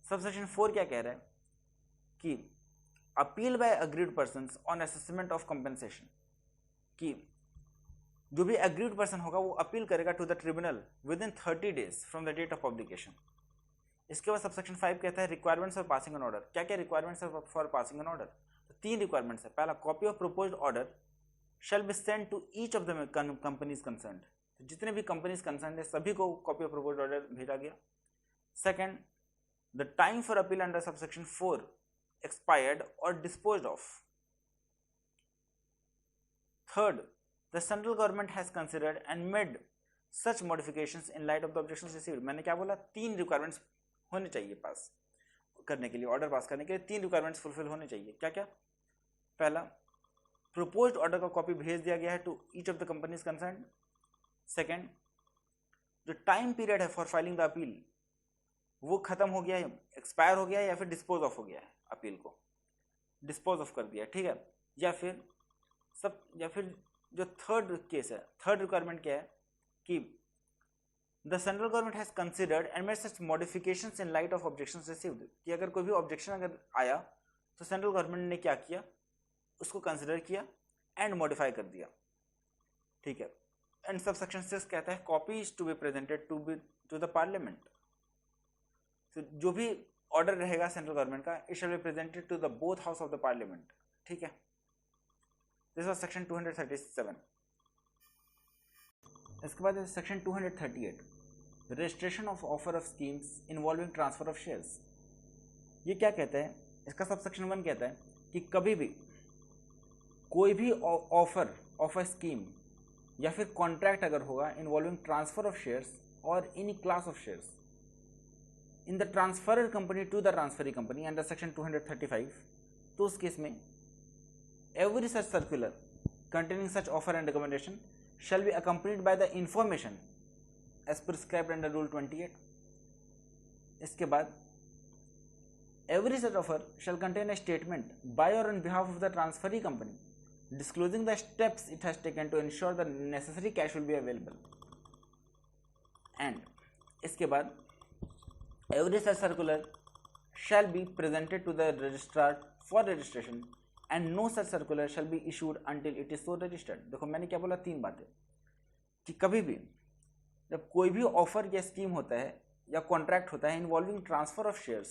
सबसेक्शन 4 क्या कह रहा है कि appeal by agreed persons on assessment of compensation, कि जो भी अग्रीड पर्सन होगा वो अपील करेगा to the tribunal within 30 days from the date of publication. इसके बाद सबसेक्शन 5 कहता है requirements for passing an order. क्या क्या requirements for passing an order? तो 3 रिक्वायरमेंट्स है। पहला, copy of proposed order shall be send to each of the companies concerned. तो जितने भी कंपनीज कंसर्न्ड है सभी को कॉपी ऑफ प्रोपोज्ड ऑर्डर भेजा गया। Second, the time for appeal under subsection 4 expired or disposed of. Third, the central government has considered and made such modifications in light of the objections received. मैंने क्या बोला? 3 रिक्वायरमेंट्स होने चाहिए पास करने के लिए, ऑर्डर पास करने के लिए 3 रिक्वायरमेंट्स फुलफिल होने चाहिए। क्या क्या? पहला, प्रोपोज्ड ऑर्डर का कॉपी भेज दिया गया है to each of the companies concerned. Second, जो टाइम पीरियड है फॉर फाइलिंग द अपील वो खत्म हो गया है, एक्सपायर हो गया है, या फिर डिस्पोज ऑफ हो गया है, अपील को डिस्पोज ऑफ कर दिया, ठीक है। या फिर जो थर्ड केस है, थर्ड रिक्वायरमेंट क्या है कि the central government has considered and made such modifications in light of objections received, कि अगर कोई भी ऑब्जेक्शन अगर आया तो सेंट्रल गवर्नमेंट ने क्या किया, उसको कंसिडर किया एंड मॉडिफाई कर दिया, ठीक है। एंड सब सेक्शन 6 कहता है copies to be presented to the parliament, तो जो भी ऑर्डर रहेगा सेंट्रल गवर्नमेंट का, it shall be presented to the both house of the parliament, ठीक है। This was section 237। इसके बाद section 238, registration of offer of schemes involving transfer of shares. ये क्या कहता है, इसका सब सेक्शन 1 कहता है कि कभी भी कोई भी ऑफर ऑफ अ स्कीम या फिर कॉन्ट्रैक्ट अगर होगा इन्वॉल्विंग ट्रांसफर ऑफ शेयर्स और any class of shares in the transferor company to the transferee company under section 235, तो उस केस में every such circular containing such offer and recommendation shall be accompanied by the information as prescribed under Rule 28. इसके बाद every such offer shall contain a statement by or on behalf of the transferee company disclosing the steps it has taken to ensure the necessary cash will be available. And इसके बाद every such circular shall be presented to the registrar for registration and no such circular shall be issued until it is so registered. देखो मैंने क्या बोला, 3 बातें, कि कभी भी जब कोई भी ऑफर या स्कीम होता है या कॉन्ट्रैक्ट होता है इन्वॉल्विंग ट्रांसफर ऑफ शेयर्स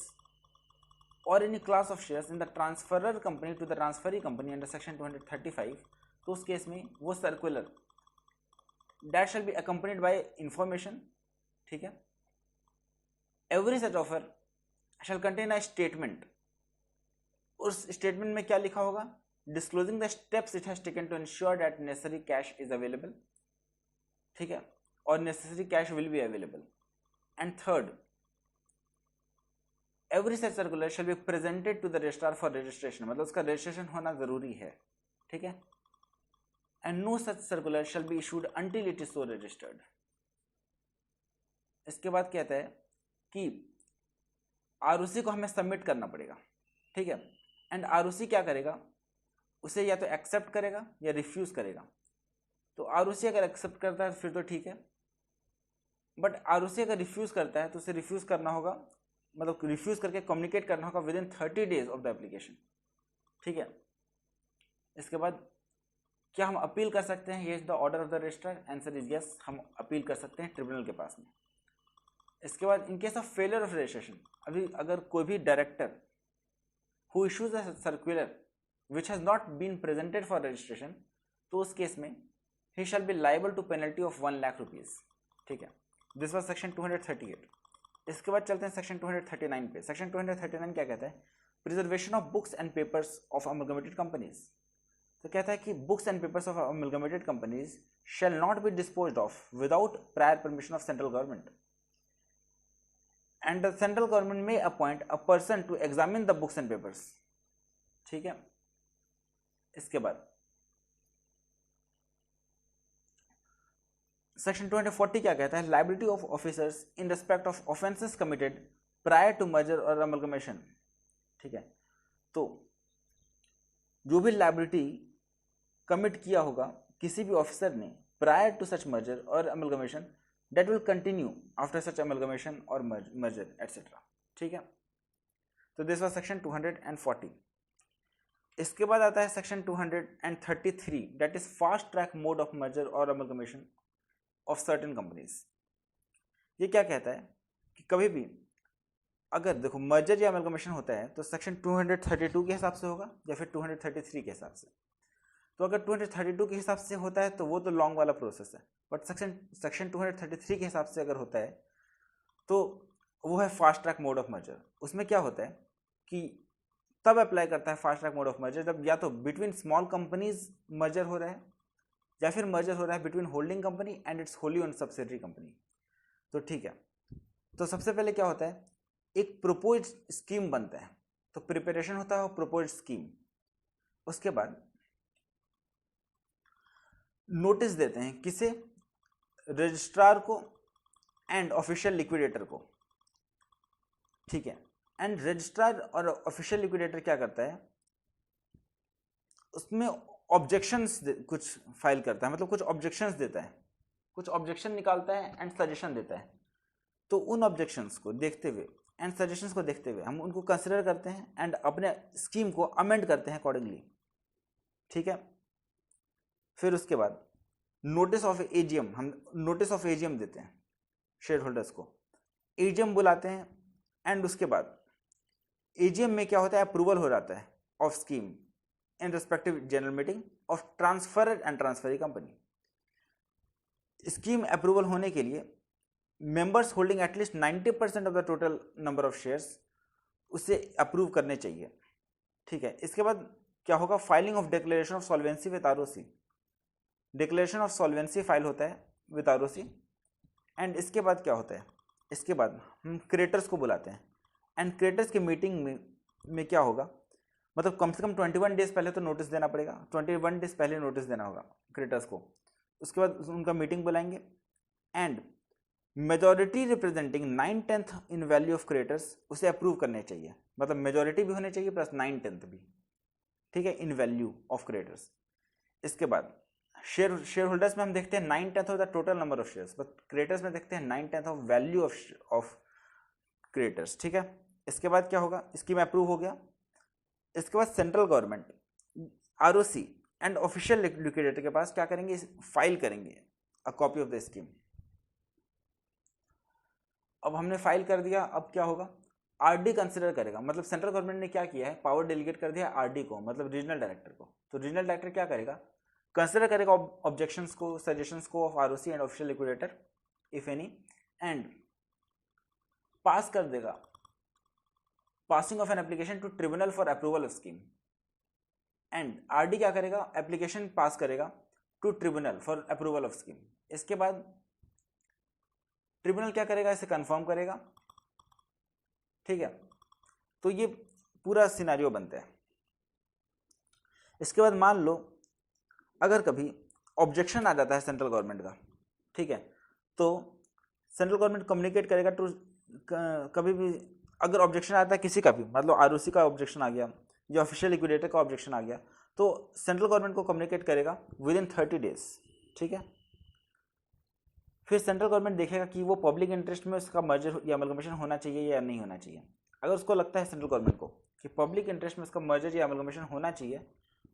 और any class of shares in the transferor company to the transferee company under section 235, तो उस केस में वो circular that shall be accompanied by information, ठीक है। Every such offer shall contain a statement, उस स्टेटमेंट में क्या लिखा होगा, disclosing the steps it has taken to ensure that necessary cash is available, ठीक है, और necessary cash will be available. And third, every such circular shall be presented to the registrar for registration, मतलब उसका रजिस्ट्रेशन होना जरूरी है, ठीक है। And no such circular shall be issued until it is so registered. इसके बाद कहता है कि आरओसी को हमें सबमिट करना पड़ेगा, ठीक है। एंड आरओसी क्या करेगा, उसे या तो एक्सेप्ट करेगा या रिफ्यूज करेगा। तो आरओसी अगर एक्सेप्ट करता है फिर तो ठीक है, बट आरओसी अगर रिफ्यूज करता है तो उसे रिफ्यूज करना होगा, मतलब रिफ्यूज करके कम्युनिकेट करना होगा with in 30 days of the application, ठीक है। इसके बाद क्या हम अपील कर सकते हैं, ये is the order of the registrar, answer is yes, हम अपील कर सकते हैं ट्रिब्यूनल के पास में। इसके बाद इन case of failure of registration, अभी अगर कोई भी director who issues a circular which has not been presented for registration, तो उस केस में he shall be liable to penalty of 1 lakh rupees, ठीक है। This was section 238। इसके बाद चलते हैं सेक्शन 239 पे। सेक्शन 239 क्या कहता है, preservation of books and papers of amalgamated companies. तो कहता है कि books and papers of amalgamated companies shall not be disposed of without prior permission of central government, and the central government may appoint a person to examine the books and papers, ठीक है। इसके बाद सेक्शन 240 क्या कहता है, liability of officers in respect of offences committed prior to merger और अमलगमेशन, ठीक है। तो जो भी लाइबिलिटी कमिट किया होगा किसी भी ऑफिसर ने प्रायर टू सच मर्जर और amalgamation, that will continue after such amalgamation or merger etc, ठीक है। तो दिस वाज सेक्शन 240। इसके बाद आता है section 233, that is fast track mode of merger और अमलगमेशन ऑफ सर्टेन कंपनीज। ये क्या कहता है कि कभी भी अगर देखो मर्जर या अमलगमेशन होता है तो सेक्शन 232 के हिसाब से होगा या फिर 233 के हिसाब से। तो अगर 232 के हिसाब से होता है तो वो तो लॉन्ग वाला प्रोसेस है, बट सेक्शन 233 के हिसाब से अगर होता है तो वो है fast track mode of merger. उसमें क्या होता है कि तब अप्लाई करता है fast track mode of merger जब या तो बिटवीन स्मॉल कंपनीज मर्जर हो रहा है या फिर मर्जर हो रहा है between holding company and it's wholly owned subsidiary company. तो ठीक है, तो सबसे पहले क्या होता है, एक प्रोपोज स्कीम बनता है, तो प्रिपरेशन होता है प्रोपोज स्कीम। उसके बाद नोटिस देते हैं किसे, रजिस्ट्रार को एंड ऑफिशियल लिक्विडेटर को, ठीक है। एंड रजिस्ट्रार और ऑफिशियल लिक्विडेटर क्या करता है, उसमें ऑब्जेक्शंस कुछ फाइल करता है, मतलब कुछ ऑब्जेक्शंस देता है, कुछ ऑब्जेक्शन निकालता है एंड सजेशन देता है। तो उन ऑब्जेक्शंस को देखते हुए एंड सजेशंस को देखते हुए हम उनको कंसिडर करते हैं एंड अपने स्कीम को अमेंड करते हैं अकॉर्डिंगली, ठीक है। फिर उसके बाद नोटिस ऑफ एजीएम, हम नोटिस ऑफ एजीएम देते हैं शेयर होल्डर्स को, एजीएम बुलाते हैं एंड उसके बाद एजीएम में क्या होता है, अप्रूवल हो जाता है of scheme in respective general meeting of transfer and transferee company. Scheme approval होने के लिए members holding at least 90% of the total number of shares उसे अप्रूव करने चाहिए, ठीक है। इसके बाद क्या होगा, filing of declaration of solvency with ROC, declaration of solvency file होता है विद आरओसी। एंड इसके बाद क्या होता है, इसके बाद हम क्रेडिटर्स को बुलाते हैं एंड क्रेडिटर्स की मीटिंग में क्या होगा, मतलब कम से कम 21 डेज पहले तो नोटिस देना पड़ेगा, 21 डेज पहले नोटिस देना होगा क्रेडिटर्स को। उसके बाद उनका मीटिंग बुलाएंगे and majority representing 9/10 in value of creditors उसे अप्रूव करने चाहिए, मतलब मेजॉरिटी भी होनी चाहिए प्लस 9/10 भी, ठीक है, इन वैल्यू ऑफ क्रेडिटर्स। इसके बाद शेयर होल्डर्स में हम देखते हैं 9/10 of the total number of shares, but creditors में देखते हैं 9/10 ऑफ वैल्यू ऑफ क्रेडिटर्स, ठीक है। इसके बाद क्या होगा, स्कीम अप्रूव हो गया। इसके बाद central government ROC and official liquidator के पास क्या करेंगे, फाइल करेंगे अ कॉपी ऑफ द स्कीम। अब हमने फाइल कर दिया, अब क्या होगा, आरडी कंसिडर करेगा, मतलब सेंट्रल गवर्नमेंट ने क्या किया है, पावर डेलीगेट कर दिया आरडी को, मतलब रीजनल डायरेक्टर को। तो रीजनल डायरेक्टर क्या करेगा, कंसिडर करेगा ऑब्जेक्शंस को, सजेशंस को of ROC and official liquidator if any, and pass कर देगा, passing of an application to tribunal for approval of scheme. And RD क्या करेगा, एप्लीकेशन पास करेगा to tribunal for approval of scheme. इसके बाद ट्रिब्यूनल क्या करेगा, इसे कंफर्म करेगा, ठीक है। तो ये पूरा सिनेरियो बनता है। इसके बाद मान लो अगर कभी ऑब्जेक्शन आ जाता है सेंट्रल गवर्नमेंट का, ठीक है, तो सेंट्रल गवर्नमेंट कम्युनिकेट करेगा टू, कभी भी अगर ऑब्जेक्शन आता है किसी का भी, मतलब आरओसी का ऑब्जेक्शन आ गया या ऑफिशियल लिक्विडेटर का ऑब्जेक्शन आ गया, तो सेंट्रल गवर्नमेंट को कम्युनिकेट करेगा विद इन 30 डेज, ठीक है। फिर सेंट्रल गवर्नमेंट देखेगा कि वो पब्लिक इंटरेस्ट में उसका मर्जर या अमलगमेशन होना चाहिए या नहीं होना चाहिए। अगर उसको लगता है सेंट्रल गवर्नमेंट को कि पब्लिक इंटरेस्ट में उसका मर्जर या अमलगमेशन होना चाहिए,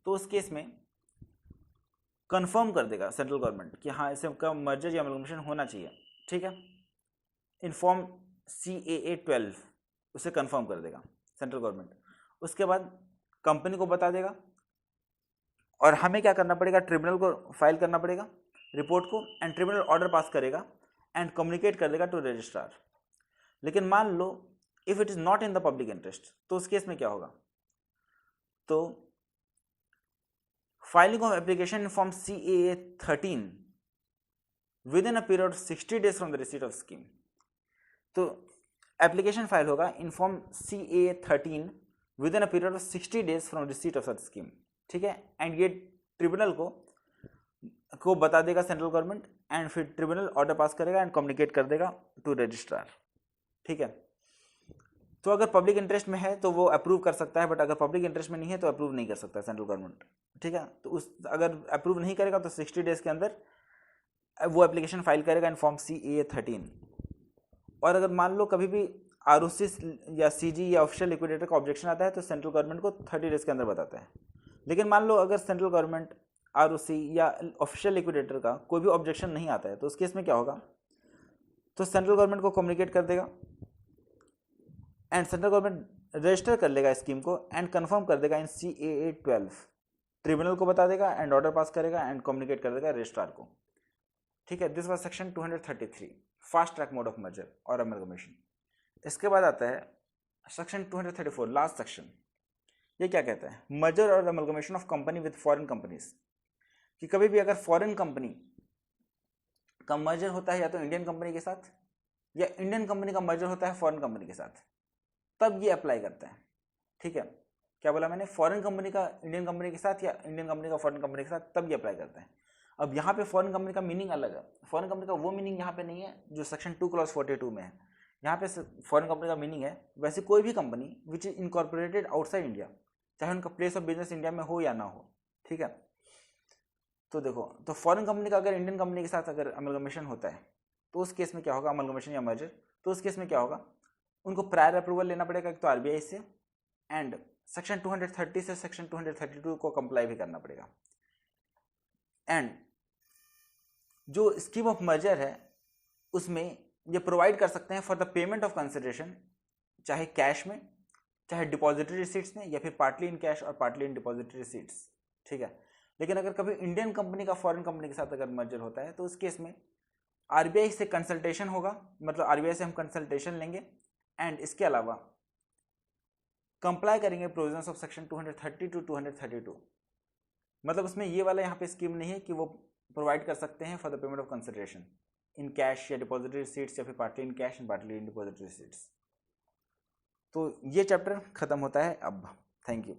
तो उस केस में कंफर्म कर देगा सेंट्रल गवर्नमेंट कि हाँ इसे का मर्जर या अमलगमेशन होना चाहिए, ठीक है। इन फॉर्म CAA 12 उसे कंफर्म कर देगा सेंट्रल गवर्नमेंट। उसके बाद कंपनी को बता देगा और हमें क्या करना पड़ेगा, ट्रिब्यूनल को फाइल करना पड़ेगा रिपोर्ट को, एंड ट्रिब्यूनल ऑर्डर पास करेगा एंड कम्युनिकेट कर देगा टू रजिस्ट्रार। लेकिन मान लो if it is not in the public interest, तो उस केस में क्या होगा, तो filing of application in form CAA 13 within a period of 60 days from the receipt of scheme. तो एप्लीकेशन फाइल होगा in form CAA 13 within a period of 60 days from receipt of such scheme, ठीक है। एंड ये ट्रिब्यूनल को बता देगा सेंट्रल गवर्नमेंट, एंड फिर ट्रिब्यूनल ऑर्डर पास करेगा एंड कम्युनिकेट कर देगा टू रजिस्ट्रार, ठीक है। तो अगर पब्लिक इंटरेस्ट में है तो वो अप्रूव कर सकता है, बट अगर पब्लिक इंटरेस्ट में नहीं है तो अप्रूव नहीं कर सकता सेंट्रल गवर्नमेंट, ठीक है। तो उस अगर अप्रूव नहीं करेगा तो 60 डेज के अंदर वो एप्लीकेशन फाइल करेगा इन फॉर्म CAA 13। और अगर मान लो कभी भी आरओसी या CG या ऑफिशियल लिक्विडेटर का ऑब्जेक्शन आता है तो सेंट्रल गवर्नमेंट को 30 डेज के अंदर बताता है। लेकिन मान लो अगर सेंट्रल गवर्नमेंट आरओसी या ऑफिशियल लिक्विडेटर का कोई भी ऑब्जेक्शन नहीं आता है, तो उस केस में क्या होगा, तो सेंट्रल गवर्नमेंट को कम्युनिकेट कर देगा एंड सेंट्रल गवर्नमेंट रजिस्टर कर लेगा स्कीम को एंड कंफर्म कर देगा इन CAA 12, ट्रिब्यूनल को बता देगा एंड ऑर्डर पास करेगा एंड कम्युनिकेट कर देगा रजिस्ट्रार को, ठीक है। This was section 233 fast track mode of merger और अमलगमेशन। इसके बाद आता है सेक्शन 234 लास्ट सेक्शन। ये क्या कहता है, मर्जर और amalgamation of company with foreign companies. कि कभी भी अगर फॉरेन कंपनी का मर्जर होता है या तो इंडियन कंपनी के साथ, या इंडियन कंपनी का मर्जर होता है फॉरेन कंपनी के साथ, तब ये अप्लाई करता है, ठीक है। क्या बोला मैंने, फॉरेन कंपनी का इंडियन कंपनी के साथ या इंडियन कंपनी का फॉरेन कंपनी के साथ, तब ये अप्लाई करता है। अब यहाँ पे फॉरेन कंपनी का मीनिंग अलग है, फॉरेन कंपनी का वो मीनिंग यहाँ पे नहीं है जो सेक्शन 2 क्लॉज 42 में है। यहाँ पे फॉरेन कंपनी का मीनिंग है वैसे कोई भी company which is incorporated outside India, चाहे उनका प्लेस ऑफ बिजनेस इंडिया में हो या ना हो, ठीक है। तो देखो, तो फॉरेन कंपनी का अगर इंडियन कंपनी के साथ अगर अमलगमेशन होता है तो उस केस में क्या होगा, अमलगमेशन या मर्जर, तो उस केस में क्या होगा, उनको प्रायर अप्रूवल लेना पड़ेगा एक तो आरबीआई से, एंड सेक्शन 230 से सेक्शन 232 को कंप्लाई भी करना पड़ेगा। एंड जो स्कीम ऑफ मर्जर है उसमें ये प्रोवाइड कर सकते हैं for the payment of consideration, चाहे कैश में, चाहे डिपॉजिटरी रिसीट्स में, या फिर पार्टली इन कैश और पार्टली इन डिपॉजिटरी रिसीट्स, ठीक है। लेकिन अगर कभी इंडियन कंपनी का फॉरेन कंपनी के साथ अगर मर्जर होता है तो उस केस में आरबीआई से कंसल्टेशन होगा, मतलब आरबीआई से हम कंसल्टेशन लेंगे, एंड इसके अलावा कंप्लाई करेंगे प्रोविजंस ऑफ सेक्शन 230 टू 232। मतलब उसमें ये वाला यहाँ पे स्कीम नहीं है कि वो प्रोवाइड कर सकते हैं for the payment of consideration in cash या डिपॉजिटरी रिसीट्स, या फिर partly in cash and partly in depository receipts. तो ये चैप्टर खत्म होता है अब। Thank you.